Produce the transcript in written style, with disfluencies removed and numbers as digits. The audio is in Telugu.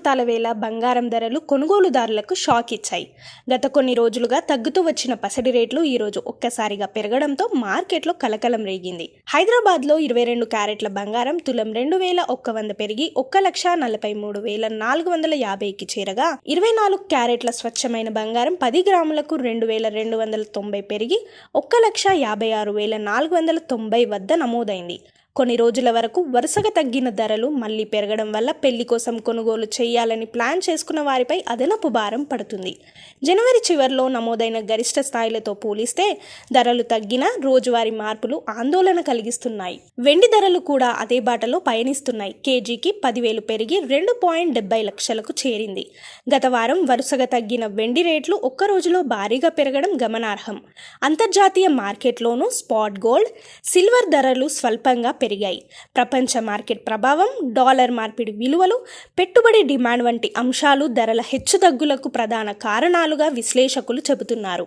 ముహూర్తాల వేళ బంగారం ధరలు కొనుగోలుదారులకు షాక్ ఇచ్చాయి. గత కొన్ని రోజులుగా తగ్గుతూ వచ్చిన పసిడి రేట్లు ఈరోజు ఒక్కసారిగా పెరగడంతో మార్కెట్లో కలకలం రేగింది. హైదరాబాద్లో 22 క్యారెట్ల బంగారం తులం 2,100 పెరిగి 1,43,450కి చేరగా 24 క్యారెట్ల స్వచ్ఛమైన బంగారం 10 గ్రాములకు 2,290 పెరిగి 1,56,490 వద్ద నమోదైంది. కొన్ని రోజుల వరకు వరుసగా తగ్గిన ధరలు మళ్లీ పెరగడం వల్ల పెళ్లి కోసం కొనుగోలు చేయాలని ప్లాన్ చేసుకున్న వారిపై అదనపు భారం పడుతుంది. జనవరి చివరిలో నమోదైన గరిష్ట స్థాయిలతో పోలిస్తే ధరలు తగ్గిన రోజువారీ మార్పులు ఆందోళన కలిగిస్తున్నాయి. వెండి ధరలు కూడా అదే బాటలో పయనిస్తున్నాయి. కేజీకి 10,000 పెరిగి 2.70 లక్షలకు చేరింది. గత వారం వరుసగా తగ్గిన వెండి రేట్లు ఒక్క రోజులో భారీగా పెరగడం గమనార్హం. అంతర్జాతీయ మార్కెట్లోనూ స్పాట్ గోల్డ్, సిల్వర్ ధరలు స్వల్పంగా పెరిగాయి. ప్రపంచ మార్కెట్ ప్రభావం, డాలర్ మార్పిడి విలువలు, పెట్టుబడి డిమాండ్ వంటి అంశాలు ధరల హెచ్చుతగ్గులకు ప్రధాన కారణాలుగా విశ్లేషకులు చెబుతున్నారు.